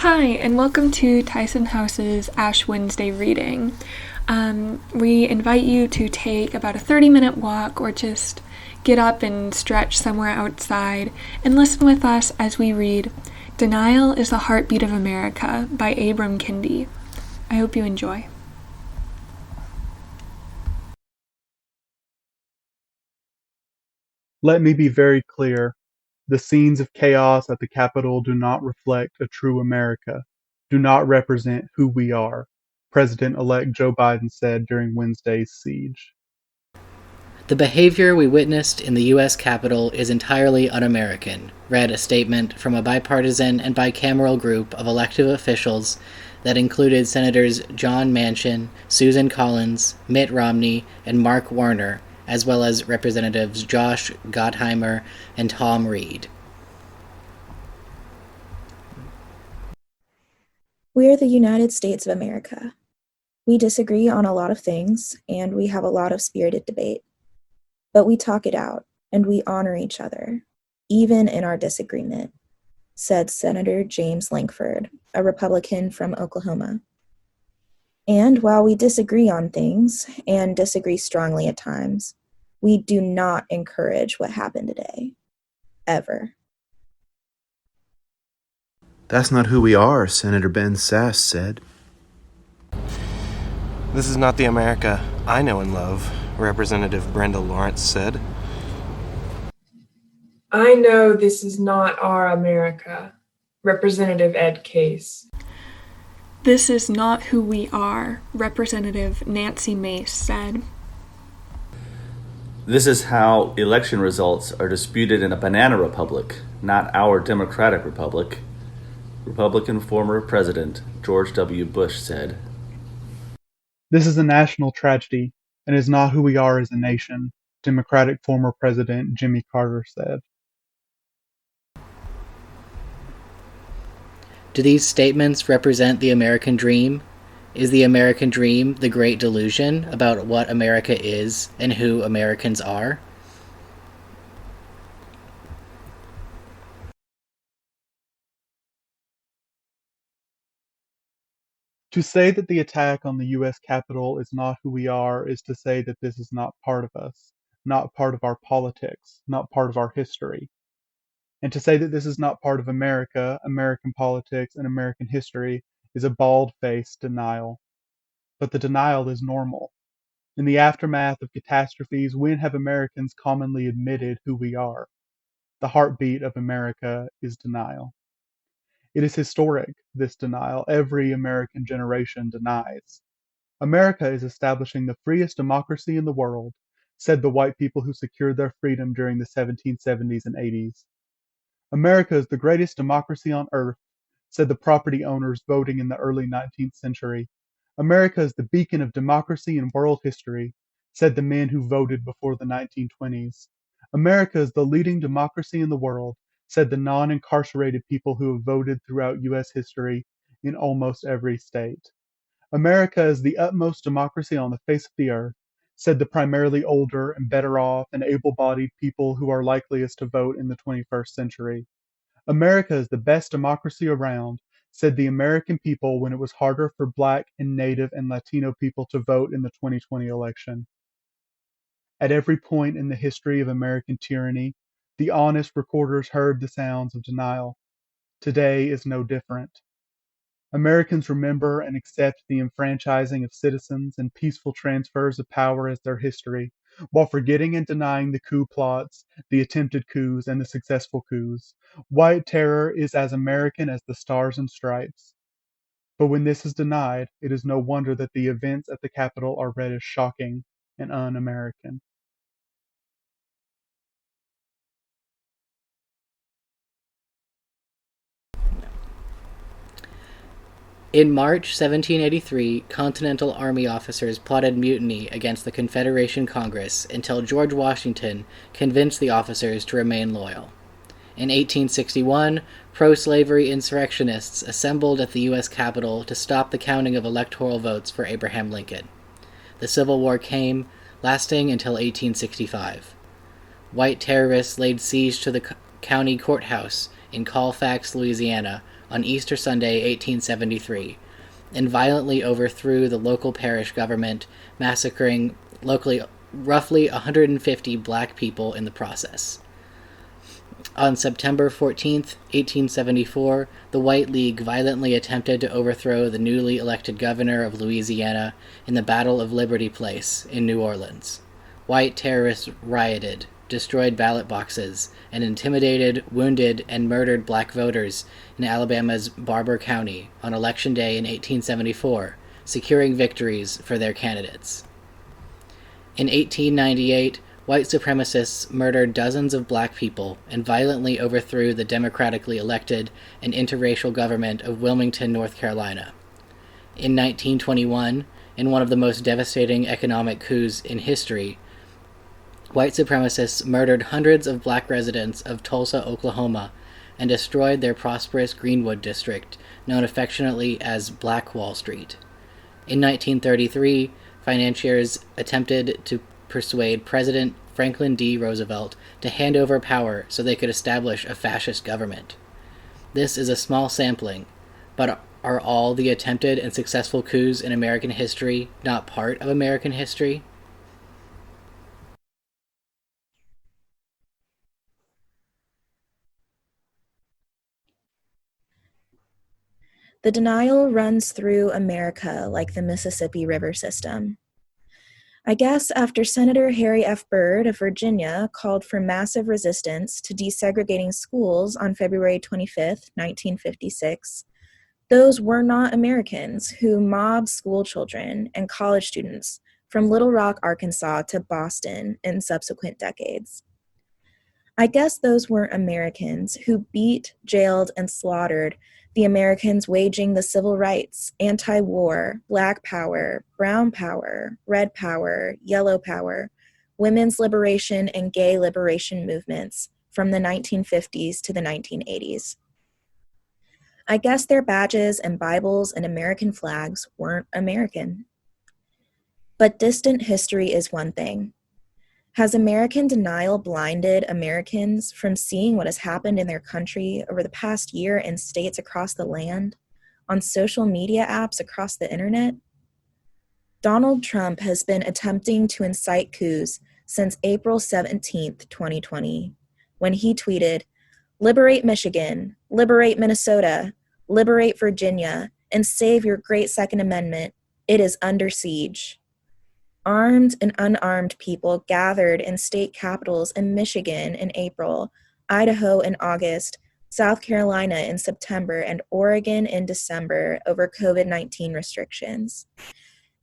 Hi, and welcome to Tyson House's Ash Wednesday reading. We invite you to take about a 30-minute walk or just get up and stretch somewhere outside and listen with us as we read Denial is the Heartbeat of America by Ibram Kendi. I hope you enjoy. Let me be very clear. The scenes of chaos at the Capitol do not reflect a true America, do not represent who we are, President-elect Joe Biden said during Wednesday's siege. The behavior we witnessed in the U.S. Capitol is entirely un-American, read a statement from a bipartisan and bicameral group of elected officials that included Senators John Manchin, Susan Collins, Mitt Romney, and Mark Warner, as well as Representatives Josh Gottheimer and Tom Reed. We are the United States of America. We disagree on a lot of things, and we have a lot of spirited debate. But we talk it out, and we honor each other, even in our disagreement, said Senator James Lankford, a Republican from Oklahoma. And while we disagree on things, and disagree strongly at times, we do not encourage what happened today. Ever. That's not who we are, Senator Ben Sass said. This is not the America I know and love, Representative Brenda Lawrence said. I know this is not our America, Representative Ed Case. This is not who we are, Representative Nancy Mace said. This is how election results are disputed in a banana republic, not our democratic republic, Republican former President George W. Bush said. This is a national tragedy and is not who we are as a nation, Democratic former President Jimmy Carter said. Do these statements represent the American dream? Is the American dream the great delusion about what America is and who Americans are? To say that the attack on the U.S. Capitol is not who we are is to say that this is not part of us, not part of our politics, not part of our history. And to say that this is not part of America, American politics, and American history is a bald-faced denial. But the denial is normal. In the aftermath of catastrophes, when have Americans commonly admitted who we are? The heartbeat of America is denial. It is historic, this denial. Every American generation denies. America is establishing the freest democracy in the world, said the white people who secured their freedom during the 1770s and 80s. America is the greatest democracy on earth, said the property owners voting in the early 19th century. America is the beacon of democracy in world history, said the men who voted before the 1920s. America is the leading democracy in the world, said the non-incarcerated people who have voted throughout U.S. history in almost every state. America is the utmost democracy on the face of the earth, said the primarily older and better off and able-bodied people who are likeliest to vote in the 21st century. America is the best democracy around, said the American people when it was harder for Black and Native and Latino people to vote in the 2020 election. At every point in the history of American tyranny, the honest recorders heard the sounds of denial. Today is no different. Americans remember and accept the enfranchising of citizens and peaceful transfers of power as their history, while forgetting and denying the coup plots, the attempted coups, and the successful coups. White terror is as American as the stars and stripes. But when this is denied, it is no wonder that the events at the Capitol are read as shocking and un-American. In March 1783, Continental Army officers plotted mutiny against the Confederation Congress until George Washington convinced the officers to remain loyal. In 1861, pro-slavery insurrectionists assembled at the U.S. Capitol to stop the counting of electoral votes for Abraham Lincoln. The Civil War came, lasting until 1865. White terrorists laid siege to the county courthouse in Colfax, Louisiana, on Easter Sunday, 1873, and violently overthrew the local parish government, massacring locally roughly 150 black people in the process. On September 14, 1874, the White League violently attempted to overthrow the newly elected governor of Louisiana in the Battle of Liberty Place in New Orleans. White terrorists rioted, destroyed ballot boxes, and intimidated, wounded, and murdered black voters in Alabama's Barber County on Election Day in 1874, securing victories for their candidates. In 1898, white supremacists murdered dozens of black people and violently overthrew the democratically elected and interracial government of Wilmington, North Carolina. In 1921, in one of the most devastating economic coups in history, white supremacists murdered hundreds of black residents of Tulsa, Oklahoma, and destroyed their prosperous Greenwood district, known affectionately as Black Wall Street. In 1933, financiers attempted to persuade President Franklin D. Roosevelt to hand over power so they could establish a fascist government. This is a small sampling, but are all the attempted and successful coups in American history not part of American history? The denial runs through America like the Mississippi River system. I guess after Senator Harry F. Byrd of Virginia called for massive resistance to desegregating schools on February 25th, 1956, those were not Americans who mobbed school children and college students from Little Rock, Arkansas to Boston in subsequent decades. I guess those weren't Americans who beat, jailed, and slaughtered the Americans waging the civil rights, anti-war, black power, brown power, red power, yellow power, women's liberation, and gay liberation movements from the 1950s to the 1980s. I guess their badges and Bibles and American flags weren't American. But distant history is one thing. Has American denial blinded Americans from seeing what has happened in their country over the past year in states across the land, on social media apps across the internet? Donald Trump has been attempting to incite coups since April 17th, 2020, when he tweeted, "Liberate Michigan, liberate Minnesota, liberate Virginia, and save your great Second Amendment. It is under siege." Armed and unarmed people gathered in state capitals in Michigan in April, Idaho in August, South Carolina in September, and Oregon in December over COVID-19 restrictions.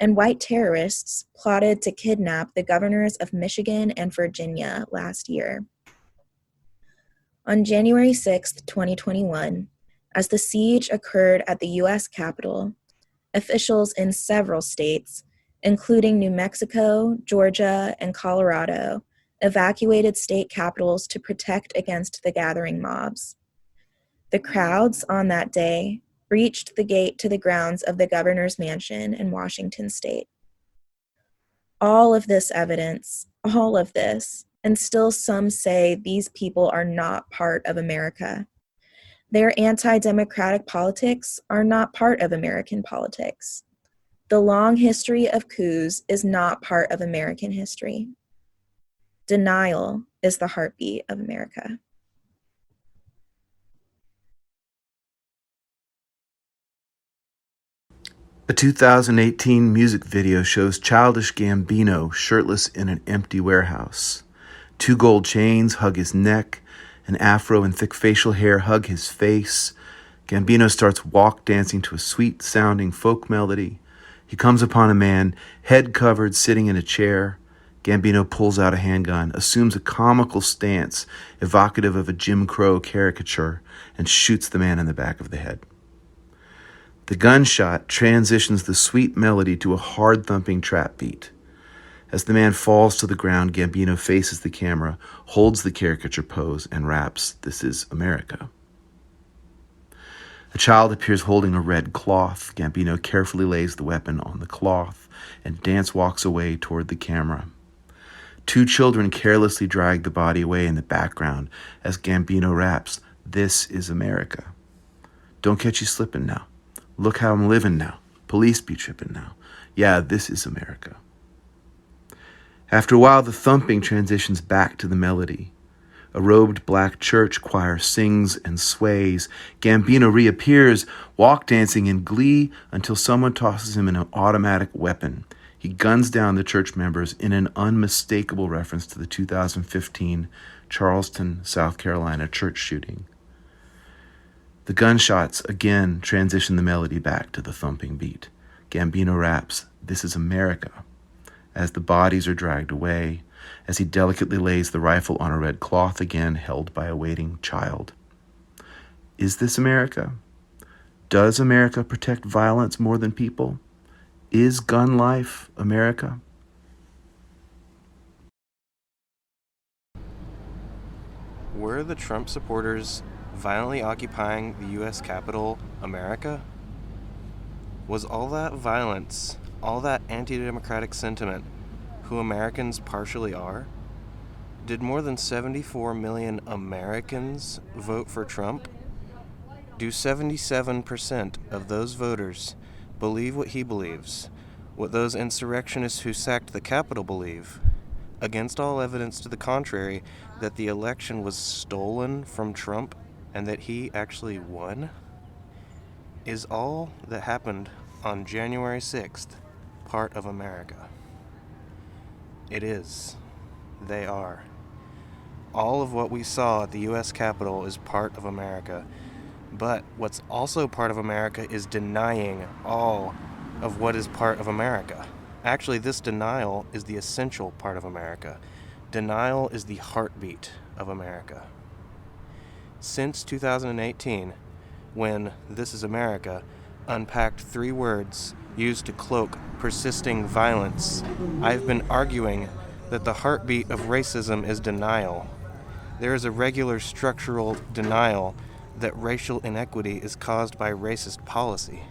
And white terrorists plotted to kidnap the governors of Michigan and Virginia last year. On January 6, 2021, as the siege occurred at the U.S. Capitol, officials in several states, including New Mexico, Georgia, and Colorado, evacuated state capitals to protect against the gathering mobs. The crowds on that day breached the gate to the grounds of the governor's mansion in Washington state. All of this evidence, all of this, and still some say these people are not part of America. Their anti-democratic politics are not part of American politics. The long history of coups is not part of American history. Denial is the heartbeat of America. A 2018 music video shows Childish Gambino shirtless in an empty warehouse. 2 gold chains hug his neck, an afro and thick facial hair hug his face. Gambino starts walk dancing to a sweet-sounding folk melody. He comes upon a man, head covered, sitting in a chair. Gambino pulls out a handgun, assumes a comical stance evocative of a Jim Crow caricature, and shoots the man in the back of the head. The gunshot transitions the sweet melody to a hard-thumping trap beat. As the man falls to the ground, Gambino faces the camera, holds the caricature pose, and raps, "This is America." A child appears holding a red cloth. Gambino carefully lays the weapon on the cloth and dance walks away toward the camera. 2 children carelessly drag the body away in the background as Gambino raps, "This is America." Don't catch you slipping now. Look how I'm living now. Police be tripping now. Yeah, this is America. After a while, the thumping transitions back to the melody. A robed black church choir sings and sways. Gambino reappears, walk dancing in glee until someone tosses him an automatic weapon. He guns down the church members in an unmistakable reference to the 2015 Charleston, South Carolina church shooting. The gunshots again transition the melody back to the thumping beat. Gambino raps, "This is America," as the bodies are dragged away, as he delicately lays the rifle on a red cloth again held by a waiting child. Is this America? Does America protect violence more than people? Is gun life America? Were the Trump supporters violently occupying the U.S. Capitol America? Was all that violence, all that anti-democratic sentiment, who Americans partially are? Did more than 74 million Americans vote for Trump? Do 77% of those voters believe what he believes, what those insurrectionists who sacked the Capitol believe, against all evidence to the contrary, that the election was stolen from Trump and that he actually won? Is all that happened on January 6th part of America? It is. They are. All of what we saw at the U.S. Capitol is part of America. But what's also part of America is denying all of what is part of America. Actually, this denial is the essential part of America. Denial is the heartbeat of America. Since 2018, when This is America unpacked 3 words used to cloak persisting violence, I've been arguing that the heartbeat of racism is denial. There is a regular structural denial that racial inequity is caused by racist policy.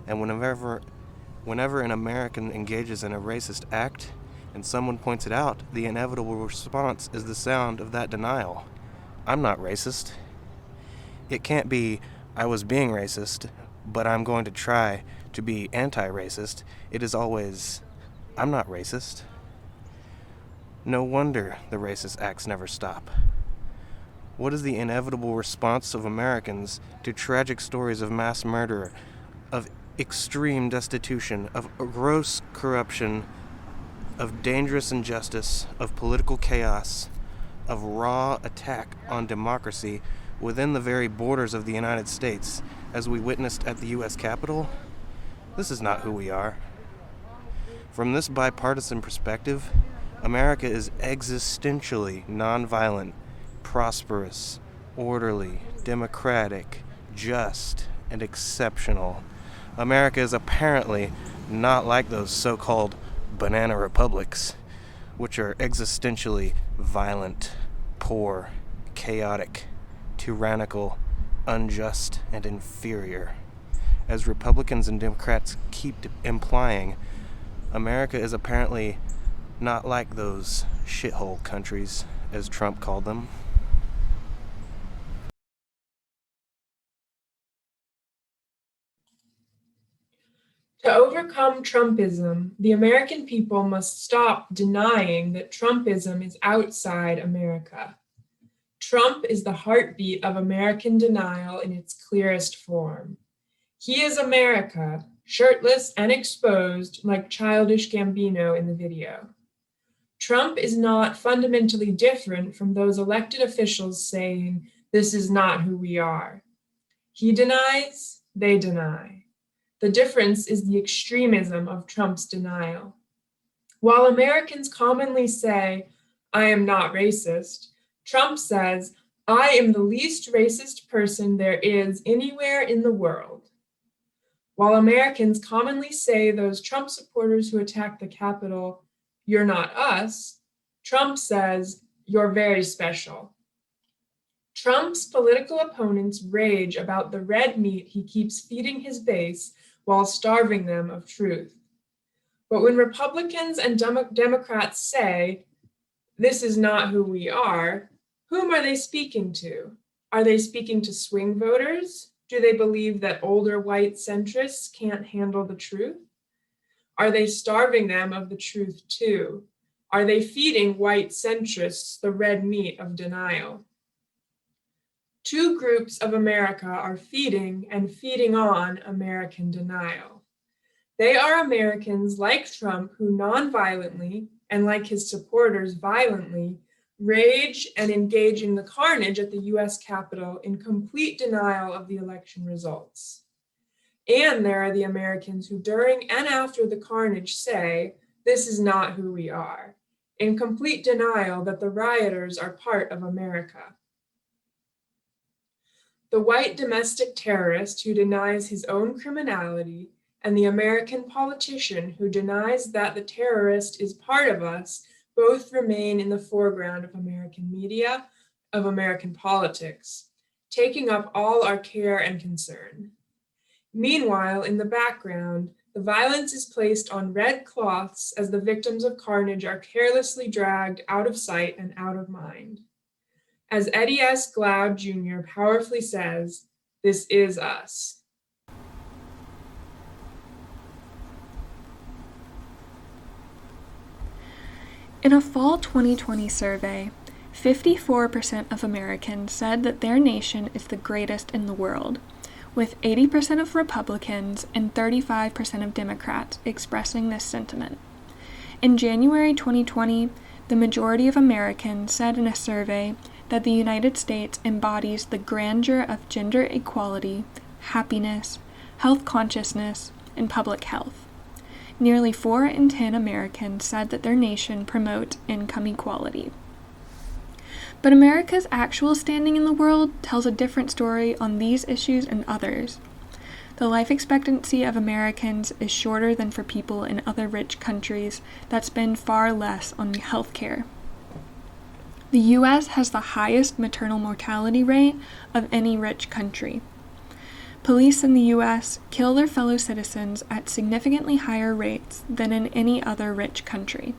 And whenever an American engages in a racist act and someone points it out, the inevitable response is the sound of that denial. I'm not racist. It can't be, I was being racist, but I'm going to try to be anti-racist. It is always, I'm not racist. No wonder the racist acts never stop. What is the inevitable response of Americans to tragic stories of mass murder, of extreme destitution, of gross corruption, of dangerous injustice, of political chaos, of raw attack on democracy within the very borders of the United States, as we witnessed at the U.S. Capitol? This is not who we are. From this bipartisan perspective, America is existentially nonviolent, prosperous, orderly, democratic, just, and exceptional. America is apparently not like those so-called banana republics, which are existentially violent, poor, chaotic, tyrannical, unjust, and inferior. As Republicans and Democrats keep implying, America is apparently not like those shithole countries, as Trump called them. To overcome Trumpism, the American people must stop denying that Trumpism is outside America. Trump is the heartbeat of American denial in its clearest form. He is America, shirtless and exposed like childish Gambino in the video. Trump is not fundamentally different from those elected officials saying, "This is not who we are." He denies, they deny. The difference is the extremism of Trump's denial. While Americans commonly say, "I am not racist," Trump says, "I am the least racist person there is anywhere in the world." While Americans commonly say those Trump supporters who attacked the Capitol, "You're not us," Trump says, "You're very special." Trump's political opponents rage about the red meat he keeps feeding his base while starving them of truth. But when Republicans and Democrats say, "This is not who we are," whom are they speaking to? Are they speaking to swing voters, Do they believe that older white centrists can't handle the truth? Are they starving them of the truth too? Are they feeding white centrists the red meat of denial? Two groups of America are feeding and feeding on American denial. They are Americans like Trump who nonviolently, and like his supporters violently, rage and engage in the carnage at the US Capitol in complete denial of the election results. And there are the Americans who during and after the carnage say, "This is not who we are," in complete denial that the rioters are part of America. The white domestic terrorist who denies his own criminality and the American politician who denies that the terrorist is part of us both remain in the foreground of American media, of American politics, taking up all our care and concern. Meanwhile, in the background, the violence is placed on red cloths as the victims of carnage are carelessly dragged out of sight and out of mind. As Eddie S. Glaude Jr. powerfully says, "This is us." In a fall 2020 survey, 54% of Americans said that their nation is the greatest in the world, with 80% of Republicans and 35% of Democrats expressing this sentiment. In January 2020, the majority of Americans said in a survey that the United States embodies the grandeur of gender equality, happiness, health consciousness, and public health. Nearly 4 in 10 Americans said that their nation promotes income equality. But America's actual standing in the world tells a different story on these issues and others. The life expectancy of Americans is shorter than for people in other rich countries that spend far less on health care. The U.S. has the highest maternal mortality rate of any rich country. Police in the U.S. kill their fellow citizens at significantly higher rates than in any other rich country.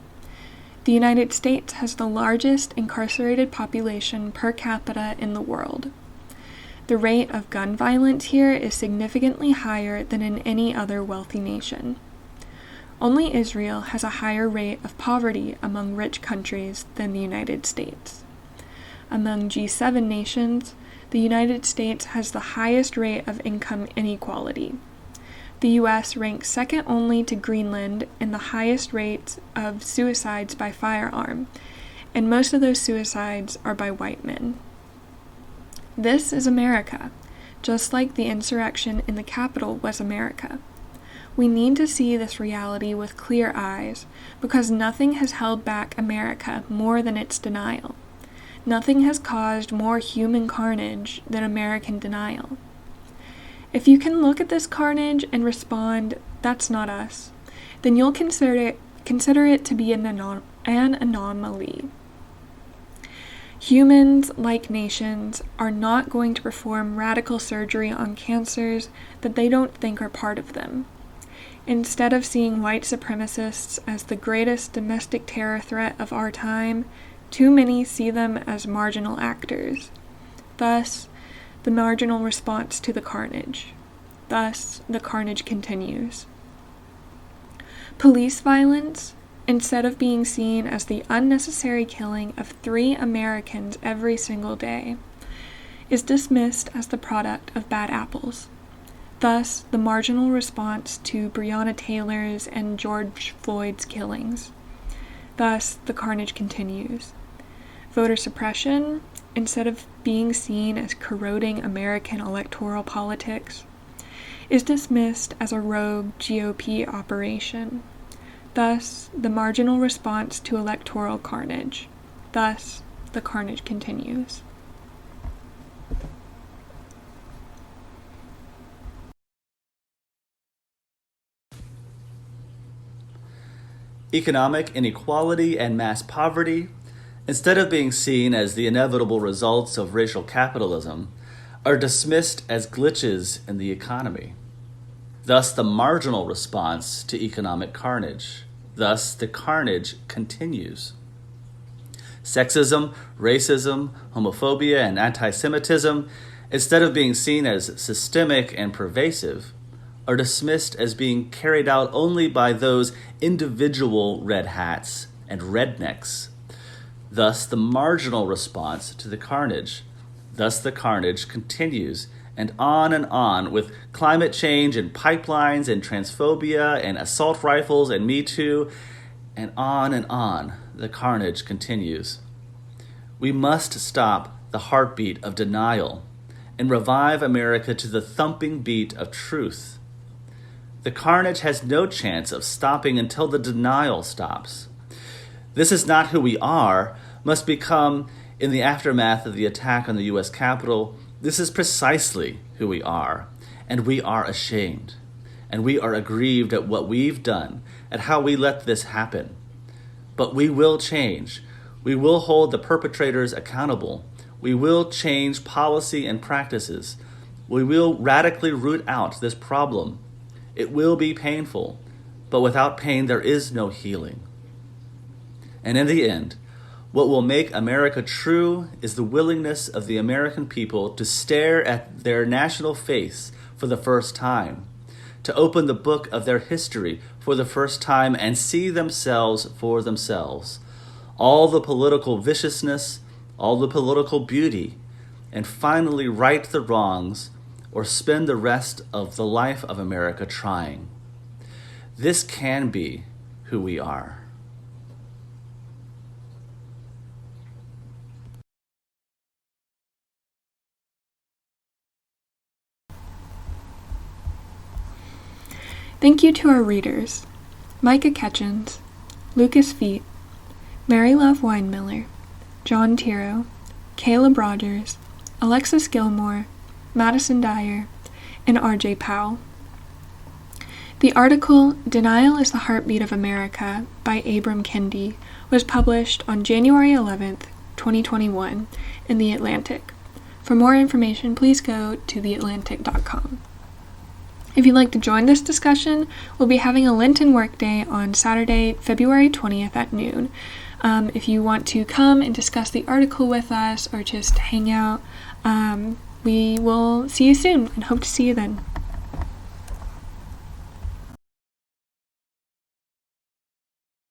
The United States has the largest incarcerated population per capita in the world. The rate of gun violence here is significantly higher than in any other wealthy nation. Only Israel has a higher rate of poverty among rich countries than the United States. Among G7 nations, the United States has the highest rate of income inequality. The U.S. ranks second only to Greenland in the highest rates of suicides by firearm, and most of those suicides are by white men. This is America, just like the insurrection in the Capitol was America. We need to see this reality with clear eyes, because nothing has held back America more than its denial. Nothing has caused more human carnage than American denial. If you can look at this carnage and respond, "That's not us," then you'll consider it to be an anomaly. Humans, like nations, are not going to perform radical surgery on cancers that they don't think are part of them. Instead of seeing white supremacists as the greatest domestic terror threat of our time, too many see them as marginal actors. Thus, the marginal response to the carnage. Thus, the carnage continues. Police violence, instead of being seen as the unnecessary killing of 3 Americans every single day, is dismissed as the product of bad apples. Thus, the marginal response to Breonna Taylor's and George Floyd's killings. Thus, the carnage continues. Voter suppression, instead of being seen as corroding American electoral politics, is dismissed as a rogue GOP operation. Thus, the marginal response to electoral carnage. Thus, the carnage continues. Economic inequality and mass poverty, instead of being seen as the inevitable results of racial capitalism, are dismissed as glitches in the economy. Thus, the marginal response to economic carnage. Thus, the carnage continues. Sexism, racism, homophobia, and anti-Semitism, instead of being seen as systemic and pervasive, are dismissed as being carried out only by those individual red hats and rednecks. Thus, the marginal response to the carnage. Thus, the carnage continues, and on with climate change and pipelines and transphobia and assault rifles and Me Too, and on, the carnage continues. We must stop the heartbeat of denial and revive America to the thumping beat of truth. The carnage has no chance of stopping until the denial stops. This is not who we are must become, in the aftermath of the attack on the U.S. Capitol, this is precisely who we are, and we are ashamed, and we are aggrieved at what we've done, at how we let this happen. But we will change. We will hold the perpetrators accountable. We will change policy and practices. We will radically root out this problem. It will be painful, but without pain there is no healing. And in the end, what will make America true is the willingness of the American people to stare at their national face for the first time, to open the book of their history for the first time and see themselves for themselves, all the political viciousness, all the political beauty, and finally right the wrongs or spend the rest of the life of America trying. This can be who we are. Thank you to our readers, Micah Ketchens, Lucas Feet, Mary Love Weinmiller, John Tiro, Caleb Rogers, Alexis Gilmore, Madison Dyer, and R.J. Powell. The article, Denial is the Heartbeat of America, by Ibram Kendi, was published on January 11th, 2021, in The Atlantic. For more information, please go to theatlantic.com. If you'd like to join this discussion, we'll be having a Lenten Workday on Saturday, February 20th at noon. If you want to come and discuss the article with us or just hang out, we will see you soon and hope to see you then.